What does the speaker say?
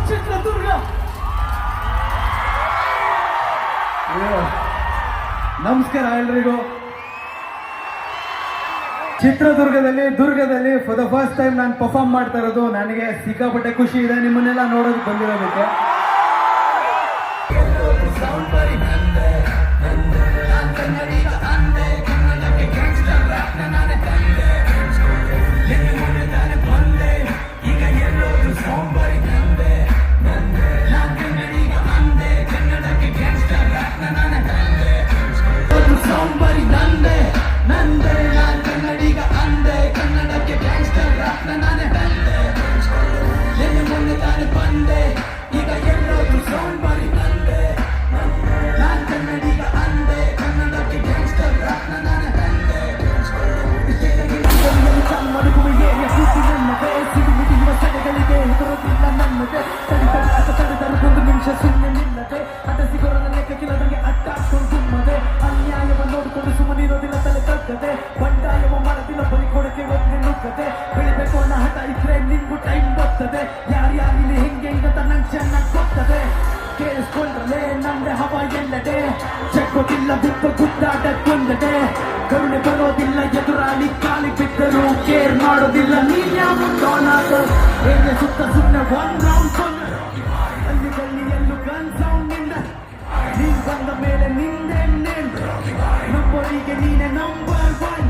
ಚಿತ್ರದುರ್ಗ. ನಮಸ್ಕಾರ ಎಲ್ರಿಗೂ. ದುರ್ಗದಲ್ಲಿ ಫಾರ್ ದ ಫಸ್ಟ್ ಟೈಮ್ ನಾನು ಪರ್ಫಾರ್ಮ್ ಮಾಡ್ತಾ ಇರೋದು. ನನಗೆ ಸಿಕ್ಕಾಪಟ್ಟೆ ಖುಷಿ ಇದೆ ನಿಮ್ಮನ್ನೆಲ್ಲ ನೋಡೋದಕ್ಕೆ ಬಂದಿರೋದಕ್ಕೆ. ನೋಡಿಕೊಂಡು ಸುಮ್ಮನಿರೋದಿಲ್ಲ, ತಲೆ ತಗ್ಗದೆ ಬಂಡಾಯವ ಮಾಡದಿಲ್ಲ, ಬಲಿ ಕೊಡಕ್ಕೆ ಒಬ್ಬನೇ ನುಗ್ಗದೆ. ಬೆಳಿಬೇಕು ಅನ್ನೋ ಹಠ ಇದ್ರೆ ನಿನ್ಗೂ ಟೈಮ್ ಬರ್ತದೆ. ಯಾರ್ಯಾರಿಲ್ಲಿ ಹೆಂಗೆ ಅಂತ ನಂಗೆ ಚೆನ್ನಾಗಿ ಗೊತ್ತದೆ. ಕೇಳಿಸ್ಕೊಂಡ್ರಲೆ ನಮ್ದೆ ಹವಾ ಎಲ್ಲಡೆ, ಚೆಕ್ಕೋದಿಲ್ಲ ಬಿಟ್ಟು ಗುದ್ದಾಟಕ್ಕೊಂದಡೆ. ಕರುಣೆ ಬರೋದಿಲ್ಲ ಎದುರಾಳಿ ಕಾಲಿ ಬಿದ್ದರು, ಕೇರ್ ಮಾಡೋದಿಲ್ಲ ನೀನ್ ಯಾವ ಏನೇ ಸುತ್ತ ಸುಮ್ಮನೆ ಒನ್ ರೌಂಡ್ ಅಲ್ಲಿ ಗಲ್ಲಿಯಲ್ಲೂ ಗನ್ ಸೌಂಡ್ ನಿಂದ. ನೀನ್ ಬಂದ ಮೇಲೆ ನಿಂದೆ ನಮ್ಮೊರಿಗೆ ನೀನೆ ನಂಬರ್ ಒನ್.